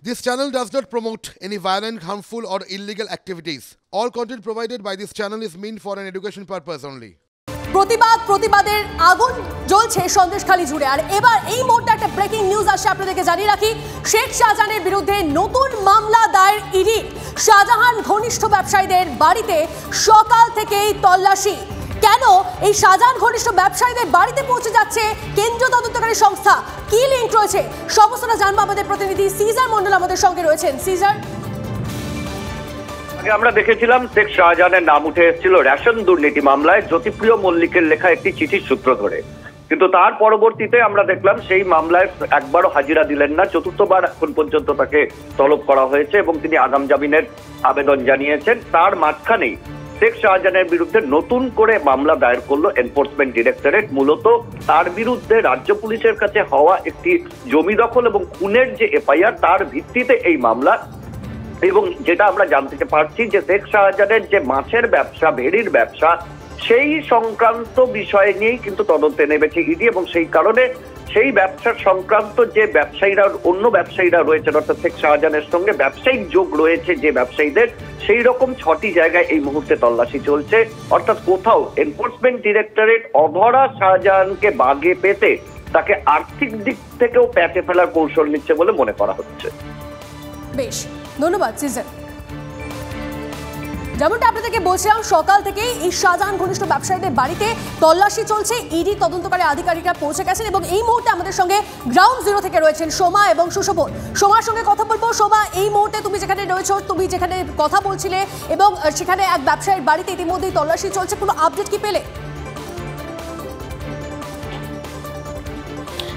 This channel does not promote any violent, harmful or illegal activities. All content provided by this channel is meant for an education purpose only. প্রতিবাদের আগুন জ্বলছে সন্দেশখালী জুড়ে। আর এবার এই মুহূর্তে একটা ব্রেকিং নিউজ আসছে, আপনাদেরকে জানিয়ে রাখি, শেখ শাহজাহানের বিরুদ্ধে নতুন মামলা দায়ের ইডি। শাহজাহান ঘনিষ্ঠ ব্যবসায়ীদের বাড়িতে সকাল থেকেই তল্লাশি। কেন এই শাহজাহান ঘনিষ্ঠ ব্যবসায়ীদের বাড়িতে পৌঁছে যাচ্ছে কেন্দ্রীয় তদন্তকারী সংস্থা? কি লিঙ্ক রয়েছে সমস্তটা জানবো। আমাদের প্রতিনিধি সিজার মন্ডল আমাদের সঙ্গে রয়েছেন। সিজার, আমরা দেখেছিলাম শেখ শাহজাহানের নাম উঠে এসেছিল রেশন দুর্নীতি মামলায় জ্যোতিপ্রিয় মল্লিকের লেখা একটি চিঠির সূত্র ধরে, কিন্তু তার পরবর্তীতে আমরা দেখলাম সেই মামলায় একবারও হাজিরা দিলেন না। চতুর্থবার এখন পর্যন্ত তাকে তলব করা হয়েছে এবং তিনি আগাম জামিনের আবেদন জানিয়েছেন। তার মাঝখানেই শেখ শাহজাহানের বিরুদ্ধে নতুন করে মামলা দায়ের করলো এনফোর্সমেন্ট ডিরেক্টরেট। মূলত তার বিরুদ্ধে রাজ্য পুলিশের কাছে হওয়া একটি জমি দখল এবং খুনের যে এফআইআর, তার ভিত্তিতে এই মামলা। এবং যেটা আমরা জানতে পারছি যে শেখ শাহজাহানের যে মাছের ব্যবসা, ভেড়ির ব্যবসা, সেই সংক্রান্ত বিষয় নিয়েই কিন্তু তদন্তে নেমেছে ইডি। এবং সেই কারণে সেই ব্যবসার সংক্রান্ত যে ব্যবসায়ীরা, অন্য ব্যবসায়ীরা রয়েছেন, অর্থাৎ শেখ শাহজাহানের সঙ্গে ব্যবসায়িক যোগ রয়েছে যে ব্যবসায়ীদের, সেই রকম 6টি জায়গায় এই মুহূর্তে তল্লাশি চলছে। অর্থাৎ কোথাও এনফোর্সমেন্ট ডিরেক্টরেট অধরা শাহজাহানকে বাগে পেতে তাকে আর্থিক দিক থেকেও প্যাঁচে ফেলার কৌশল নিচ্ছে বলে মনে করা হচ্ছে। বেশ, ধন্যবাদ সিজন। যেমনটা আপনাদেরকে বলছিলাম, সকাল থেকেই এই শাহজাহান ঘনিষ্ঠ ব্যবসায়ীদের বাড়িতে তল্লাশি চলছে। ইডি তদন্তকারী আধিকারিকরা পৌঁছে গেছেন এবং এই মুহূর্তে আমাদের সঙ্গে গ্রাউন্ড জিরো থেকে রয়েছেন সোমা এবং সুশোভন। সোমার সঙ্গে কথা বলবো। সোমা, এই মুহূর্তে তুমি যেখানে রয়েছো, তুমি যেখানে কথা বলছিলে এবং সেখানে এক ব্যবসায়ীর বাড়িতে ইতিমধ্যেই তল্লাশি চলছে, কোনো আপডেট কি পেলে?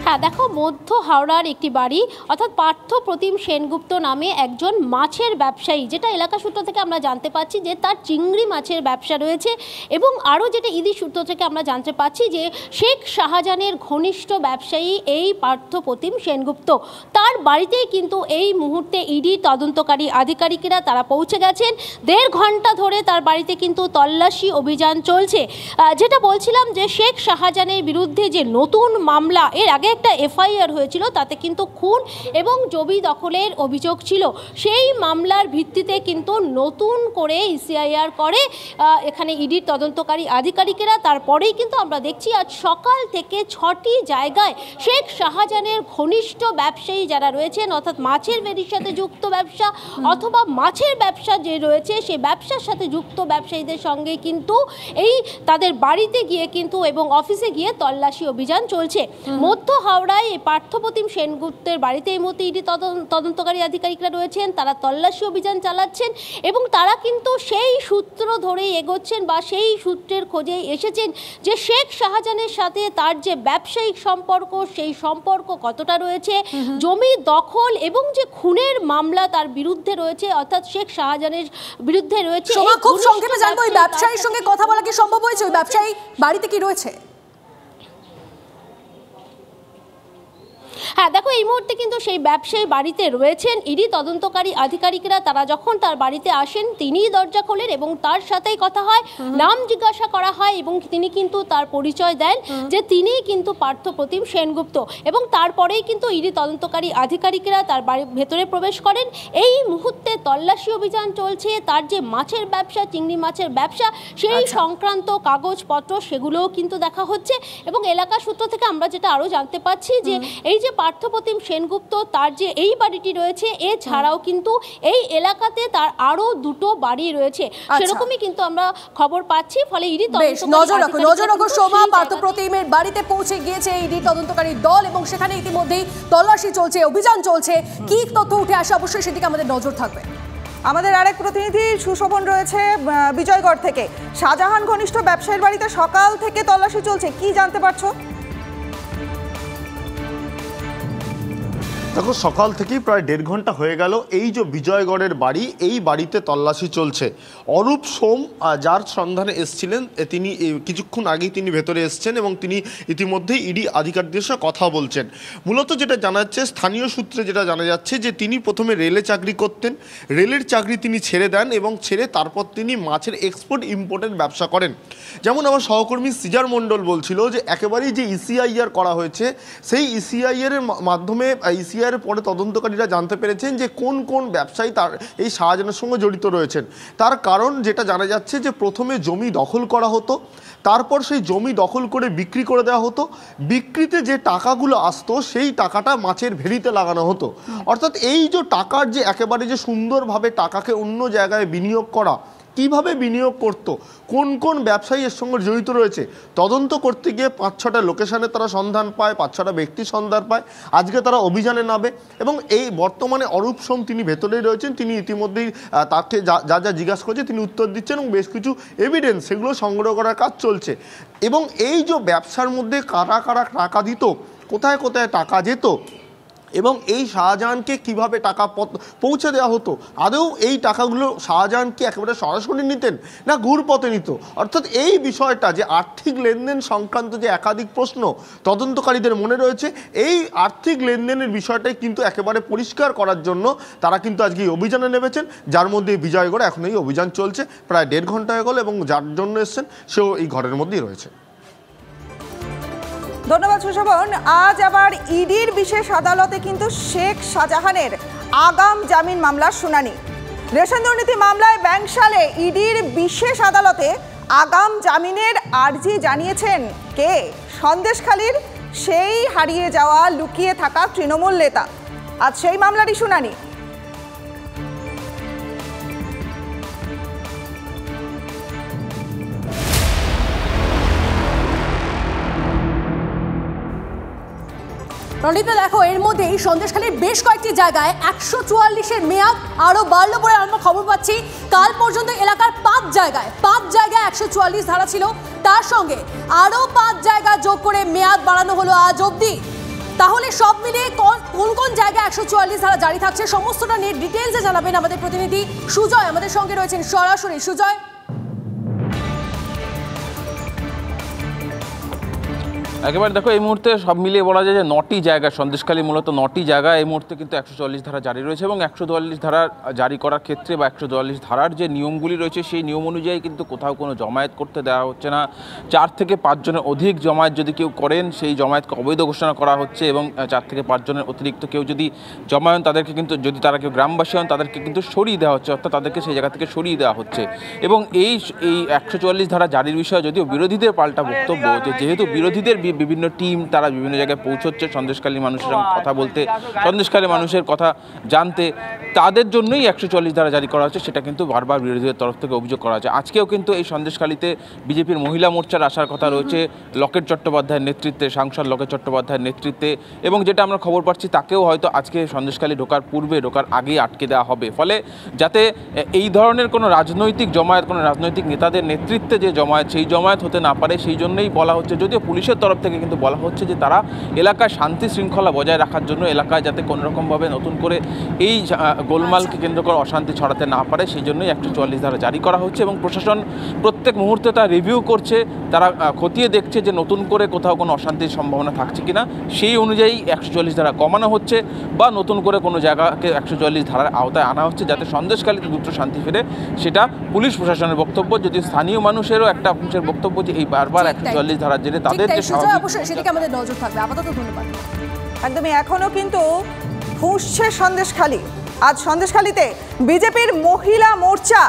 হ্যাঁ, দেখো, মধ্য হাওড়ার একটি বাড়ি, অর্থাৎ পার্থ প্রতিম সেনগুপ্ত নামে একজন মাছের ব্যবসায়ী, যেটা এলাকা সূত্র থেকে আমরা জানতে পাচ্ছি যে তার চিংড়ি মাছের ব্যবসা রয়েছে। এবং আরও যেটা ইডি সূত্র থেকে আমরা জানতে পাচ্ছি যে শেখ শাহজাহানের ঘনিষ্ঠ ব্যবসায়ী এই পার্থ প্রতিম সেনগুপ্ত, তার বাড়িতেই কিন্তু এই মুহূর্তে ইডি তদন্তকারী আধিকারিকেরা তারা পৌঁছে গেছেন। 1.5 ঘন্টা ধরে তার বাড়িতে কিন্তু তল্লাশি অভিযান চলছে। যেটা বলছিলাম যে শেখ শাহজাহানের বিরুদ্ধে যে নতুন মামলা, এর আগে একটা এফআইআর হয়েছিল, তাতে কিন্তু খুন এবং জমি দখলের অভিযোগ ছিল। সেই মামলার ভিত্তিতে কিন্তু নতুন করে ইসিআইআর করে এখানে ইডির তদন্তকারী আধিকারিকেরা। তারপরেই কিন্তু আমরা দেখছি আজ সকাল থেকে 6টি জায়গায় শেখ শাহজাহানের ঘনিষ্ঠ ব্যবসায়ী যারা রয়েছেন, অর্থাৎ মাছের ভেড়ির সাথে যুক্ত ব্যবসা অথবা মাছের ব্যবসা যে রয়েছে, সেই ব্যবসার সাথে যুক্ত ব্যবসায়ীদের সঙ্গে কিন্তু এই তাদের বাড়িতে গিয়ে কিন্তু এবং অফিসে গিয়ে তল্লাশি অভিযান চলছে। মধ্য হাওড়ায় এই পার্থ প্রতিম সেনগুপ্তের বাড়িতে এই মুহূর্তে ইডি তদন্তকারী আধিকারিকরা রয়েছেন, তারা তল্লাশি অভিযান চালাচ্ছেন এবং তারা কিন্তু সেই সূত্র ধরেই এগোচ্ছেন বা সেই সূত্রের খোঁজে এসেছেন যে শেখ শাহজাহানের সাথে তার যে ব্যবসায়িক সম্পর্ক, সেই সম্পর্ক কতটা রয়েছে, জমি দখল এবং যে খুনের মামলা তার বিরুদ্ধে রয়েছে, অর্থাৎ শেখ শাহজাহানের বিরুদ্ধে রয়েছে। খুব সংক্ষেপে জানবো, ওই ব্যবসায়ীর সঙ্গে কথা বলা কি সম্ভব হয়েছে? ওই ব্যবসায়ী বাড়িতে কি রয়েছে? হ্যাঁ, দেখো, এই মুহূর্তে কিন্তু সেই ব্যবসায়ী বাড়িতে রয়েছেন। ইডি তদন্তকারী আধিকারিকরা তারা যখন তার বাড়িতে আসেন, তিনিই দরজা খোলেন এবং তার সাথেই কথা হয়, নাম জিজ্ঞাসা করা হয় এবং তিনি কিন্তু তার পরিচয় দেন যে তিনিই কিন্তু পার্থ প্রতিম সেনগুপ্ত। এবং তারপরেই কিন্তু ইডি তদন্তকারী আধিকারিকরা তার বাড়ির ভেতরে প্রবেশ করেন। এই মুহূর্তে তল্লাশি অভিযান চলছে। তার যে মাছের ব্যবসা, চিংড়ি মাছের ব্যবসা, সেই সংক্রান্ত কাগজপত্র সেগুলোও কিন্তু দেখা হচ্ছে। এবং এলাকা সূত্র থেকে আমরা যেটা আরও জানতে পাচ্ছি যে এই যে পার্থ প্রতিম সেনগুপ্ত, তার যে এই বাড়িটি রয়েছে, এছাড়াও কিন্তু এই এলাকাতে তার আরো 2টো বাড়ি রয়েছে, সেরকমই কিন্তু আমরা খবর পাচ্ছি। ফলে ইডি নজর রাখো সোমা, পার্থ প্রতিমের বাড়িতে পৌঁছে গিয়েছে ইডি তদন্তকারী দল এবং সেখানে ইতিমধ্যেই তল্লাশি চলছে, অভিযান চলছে। কি তথ্য উঠে আসে অবশ্যই সেদিকে আমাদের নজর থাকবে। আমাদের আরেক প্রতিনিধি সুশোভন রয়েছে বিজয়গড় থেকে। শাহজাহান ঘনিষ্ঠ ব্যবসায়ীর বাড়িতে সকাল থেকে তল্লাশি চলছে, কি জানতে পারছো? দেখো, সকাল থেকেই প্রায় 1.5 ঘন্টা হয়ে গেল এই যে বিজয়গড়ের বাড়ি, এই বাড়িতে তল্লাশি চলছে। অরূপ সোম যার সন্ধানে এসছিলেন, তিনি কিছুক্ষণ আগেই তিনি ভেতরে এসছেন এবং তিনি ইতিমধ্যেই ইডি আধিকারিকদের সাথে কথা বলছেন। মূলত যেটা জানা যাচ্ছে, স্থানীয় সূত্রে যেটা জানা যাচ্ছে যে তিনি প্রথমে রেলে চাকরি করতেন, রেলের চাকরি তিনি ছেড়ে দেন এবং ছেড়ে তারপর তিনি মাছের এক্সপোর্ট ইম্পোর্টের ব্যবসা করেন। যেমন আমার সহকর্মী সিজার মণ্ডল বলছিল যে একেবারেই যে ইসিআইআর করা হয়েছে, সেই ইসিআইআর এর মাধ্যমে ইসিআই এফআইআরের পরে তদন্তকারীরা জানতে পেরেছেন যে কোন কোন ব্যবসায়ী তার এই শাহজাহানের সঙ্গে জড়িত রয়েছেন। তার কারণ যেটা জানা যাচ্ছে যে প্রথমে জমি দখল করা হতো, তারপর সেই জমি দখল করে বিক্রি করে দেওয়া হতো, বিক্রিতে যে টাকাগুলো আসতো সেই টাকাটা মাছের ভেড়িতে লাগানো হতো। অর্থাৎ এই যে টাকার যে একেবারে যে সুন্দরভাবে টাকাকে অন্য জায়গায় বিনিয়োগ করা, কিভাবে বিনিয়োগ করত, কোন কোন ব্যবসায়ী এর সঙ্গে জড়িত রয়েছে তদন্ত করতে গিয়ে ৫-৬টা লোকেশনে তারা সন্ধান পায়, ৫-৬টা ব্যক্তির সন্ধান পায়। আজকে তারা অভিযানে নামে এবং এই বর্তমানে অরূপ সোম তিনি ভেতরেই রয়েছেন, তিনি ইতিমধ্যেই তাকে যা যা জিজ্ঞাসা করছে তিনি উত্তর দিচ্ছেন এবং বেশ কিছু এভিডেন্স সেগুলো সংগ্রহ করার কাজ চলছে। এবং এই যে ব্যবসার মধ্যে কারা কারা টাকা দিত, কোথায় কোথায় টাকা যেত এবং এই শাহজাহানকে কিভাবে টাকা পৌঁছে দেওয়া হতো, আদৌ এই টাকাগুলো শাহজাহানকে একেবারে সরাসরি নিতেন না ঘুরপথে নিত, অর্থাৎ এই বিষয়টা যে আর্থিক লেনদেন সংক্রান্ত যে একাধিক প্রশ্ন তদন্তকারীদের মনে রয়েছে, এই আর্থিক লেনদেনের বিষয়টাই কিন্তু একেবারে পরিষ্কার করার জন্য তারা কিন্তু আজকে এই অভিযানে নেমেছেন, যার মধ্যে বিজয়গড়ে এখন এই অভিযান চলছে প্রায় ১.৫ ঘন্টা হয়ে গেল এবং যার জন্য এসছেন সেও এই ঘরের মধ্যেই রয়েছে। ধন্যবাদ সুশোভন। আজ আবার ইডির বিশেষ আদালতে কিন্তু শেখ শাহজাহানের আগাম জামিন মামলার শুনানি। রেশন দুর্নীতি মামলায় ব্যাংকশালে ইডির বিশেষ আদালতে আগাম জামিনের আর্জি জানিয়েছেন কে? সন্দেশখালীর সেই হারিয়ে যাওয়া লুকিয়ে থাকা তৃণমূল নেতা। আজ সেই মামলারই শুনানি। রণিতা দেখো, এর মধ্যেই সন্দেশখালীর বেশ কয়েকটি জায়গায় ১৪৪-এর মেয়াদ আরো বাড়লো বলে আমরা খবর পাচ্ছি। কাল পর্যন্ত এলাকার ৫ জায়গায় ১৪৪ ধারা ছিল, তার সঙ্গে আরো ৫ জায়গা যোগ করে মেয়াদ বাড়ানো হলো আজ অবধি। তাহলে সব মিলিয়ে কোন কোন জায়গায় ১৪৪ ধারা জারি থাকছে সমস্তটা নিয়ে ডিটেলসে জানাবেন আমাদের প্রতিনিধি সুজয় আমাদের সঙ্গে রয়েছেন সরাসরি। সুজয়, একেবারে দেখো, এই মুহূর্তে সব মিলিয়ে বলা যায় যে ৯টি জায়গা, সন্দেশখালী মূলত ৯টি জায়গা এই মুহূর্তে কিন্তু ১৪৪ ধারা জারি রয়েছে এবং ১৪৪ ধারা জারি করার ক্ষেত্রে বা ১৪৪ ধারার যে নিয়মগুলি রয়েছে সেই নিয়ম অনুযায়ী কিন্তু কোথাও কোনো জমায়েত করতে দেওয়া হচ্ছে না। ৪ থেকে ৫ জনের অধিক জমায়েত যদি কেউ করেন সেই জমায়েতকে অবৈধ ঘোষণা করা হচ্ছে এবং ৪ থেকে ৫ জনের অতিরিক্ত কেউ যদি জমায়েন তাদেরকে কিন্তু, যদি তারা কেউ গ্রামবাসী হন তাদেরকে কিন্তু সরিয়ে দেওয়া হচ্ছে, অর্থাৎ তাদেরকে সেই জায়গা থেকে সরিয়ে দেওয়া হচ্ছে। এবং এই ১৪৪ ধারা জারির বিষয়ে যদিও বিরোধীদের পাল্টা বক্তব্য যে যেহেতু বিরোধীদের বিভিন্ন টিম তারা বিভিন্ন জায়গায় পৌঁছচ্ছে সন্দেশখালী মানুষের কথা বলতে, সন্দেশখালী মানুষের কথা জানতে, তাদের জন্যই ১৪৪ ধারা জারি করা হচ্ছে, সেটা কিন্তু বারবার বিরোধীদের তরফ থেকে অভিযোগ করা হচ্ছে। আজকেও কিন্তু এই সন্দেশখালীতে বিজেপির মহিলা মোর্চার আসার কথা রয়েছে লকেট চট্টোপাধ্যায়ের নেতৃত্বে, সাংসদ লকেট চট্টোপাধ্যায়ের নেতৃত্বে, এবং যেটা আমরা খবর পাচ্ছি তাকেও হয়তো আজকে সন্দেশখালী ঢোকার পূর্বে ঢোকার আগেই আটকে দেওয়া হবে, ফলে যাতে এই ধরনের কোনো রাজনৈতিক জমায়েত, কোনো রাজনৈতিক নেতাদের নেতৃত্বে যে জমায়েত সেই জমায়েত হতে না পারে সেই জন্যই বলা হচ্ছে। যদিও পুলিশের তরফ থেকে কিন্তু বলা হচ্ছে যে তারা এলাকায় শান্তি শৃঙ্খলা বজায় রাখার জন্য, এলাকায় যাতে কোনোরকমভাবে নতুন করে এই গোলমালকে কেন্দ্র করে অশান্তি ছড়াতে না পারে সেই জন্যই ১৪৪ ধারা জারি করা হচ্ছে এবং প্রশাসন প্রত্যেক মুহূর্তে তা রিভিউ করছে, তারা খতিয়ে দেখছে যে নতুন করে কোথাও কোনো অশান্তির সম্ভাবনা থাকছে কিনা, সেই অনুযায়ী ১৪৪ ধারা কমানো হচ্ছে বা নতুন করে কোনো জায়গাকে ১৪৪ ধারার আওতায় আনা হচ্ছে যাতে সন্দেশখালীতে দ্রুত শান্তি ফেরে, সেটা পুলিশ প্রশাসনের বক্তব্য। যদি স্থানীয় মানুষেরও একটা অংশের বক্তব্য যে এই বারবার ১৪৪ ধারার জেরে তাদের যে সেদিকে আমাদের নজর থাকবে। আপাতত ধন্যবাদ। একদমই, এখনো কিন্তু ফুঁসছে সন্দেশখালী। আজ সন্দেশখালীতে বিজেপির মহিলা মোর্চা,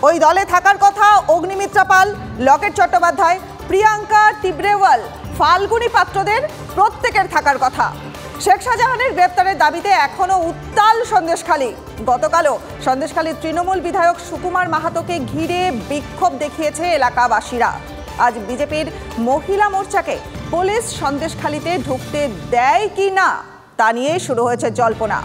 ওই দলে থাকার কথা অগ্নিমিত্রা পাল, লকেট চট্টোপাধ্যায়, প্রিয়াঙ্কা টিব্রেওয়াল, ফাল্গুনী পাত্রদের প্রত্যেকের থাকার কথা। শেখ শাহজাহানের গ্রেপ্তারের দাবিতে এখনো উত্তাল সন্দেশখালী। গতকালও সন্দেশখালীর তৃণমূল বিধায়ক সুকুমার মাহাতোকে ঘিরে বিক্ষোভ দেখিয়েছে এলাকাবাসীরা। আজ বিজেপির মহিলা মোর্চাকে পুলিশ সন্দেশখালীতে ঢুকতে দেয় কি না তা নিয়ে শুরু হয়েছে জল্পনা।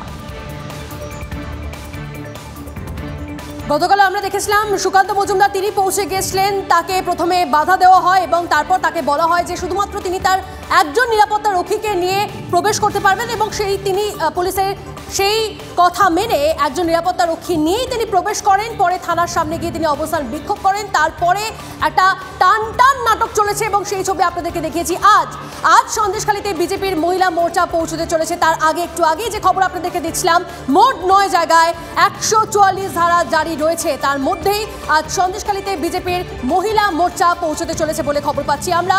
গতকাল আমরা দেখেছিলাম সুকান্ত মজুমদার তিনি পৌঁছে গেছিলেন, তাকে প্রথমে বাধা দেওয়া হয় এবং তারপর তাকে বলা হয় যে শুধুমাত্র তিনি তার একজন নিরাপত্তা রক্ষীকে নিয়ে প্রবেশ করতে পারবেন এবং তিনি পুলিশের সেই কথা মেনে একজন নিরাপত্তা রক্ষী নিয়েই তিনি প্রবেশ করেন। পরে থানার সামনে গিয়ে তিনি অবস্থান বিক্ষোভ করেন। তারপরে একটা টান টান নাটক চলেছে এবং সেই ছবি আপনাদেরকে দেখিয়েছি। আজ সন্দেশখালীতে বিজেপির মহিলা মোর্চা পৌঁছতে চলেছে। তার আগে একটু আগেই যে খবর আপনাদেরকে দিচ্ছিলাম, মোট ৯ জায়গায় ১৪৪ ধারা জারি রয়েছে, তার মধ্যেই আজ সন্দেশখালীতে বিজেপির মহিলা মোর্চা পৌঁছতে চলেছে বলে খবর পাচ্ছি আমরা।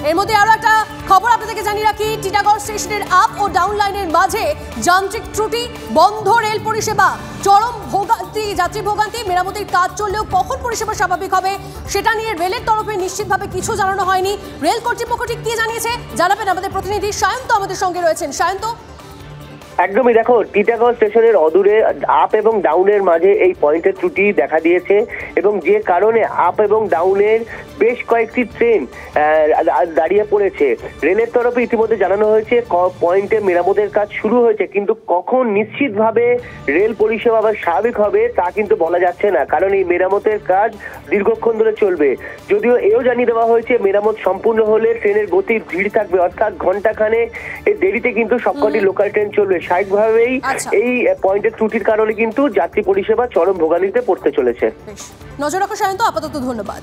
এর মধ্যে আরো একটা খবর আপনাদেরকে জানিয়ে রাখি, টিটাগড় স্টেশনের আপ ও ডাউন লাইনের মাঝে যান্ত্রিক ত্রুটি, বন্ধ রেল পরিষেবা, চরম ভোগান্তি, যাত্রী ভোগান্তি। মেরামতির কাজ চললেও কখন পরিষেবা স্বাভাবিক হবে সেটা নিয়ে রেলের তরফে নিশ্চিতভাবে কিছু জানানো হয়নি। রেল কর্তৃপক্ষ ঠিক কি জানিয়েছে জানাবেন আমাদের প্রতিনিধি সায়ন্ত আমাদের সঙ্গে রয়েছেন। সায়ন্ত, একদমই, দেখো টিটাগড় স্টেশনের অদূরে আপ এবং ডাউনের মাঝে এই পয়েন্টের ত্রুটি দেখা দিয়েছে এবং যে কারণে আপ এবং ডাউনের বেশ কয়েকটি ট্রেন দাঁড়িয়ে পড়েছে। রেলের তরফে ইতিমধ্যে জানানো হয়েছে পয়েন্টে মেরামতের কাজ শুরু হয়েছে, কিন্তু কখন নিশ্চিতভাবে রেল পরিষেবা আবার স্বাভাবিক হবে তা কিন্তু বলা যাচ্ছে না, কারণ এই মেরামতের কাজ দীর্ঘক্ষণ ধরে চলবে। যদিও এও জানিয়ে দেওয়া হয়েছে মেরামত সম্পূর্ণ হলে ট্রেনের গতি ধীর থাকবে, অর্থাৎ ঘন্টাখানে এর দেরিতে কিন্তু সবকটি লোকাল ট্রেন চলবে। স্বাভাবিকভাবেই এই পয়েন্টের ত্রুটির কারণে কিন্তু যাত্রী পরিষেবা চরম ভোগান্তিতে পড়তে চলেছে। নজর রাখো সায়ন্ত, আপাতত ধন্যবাদ।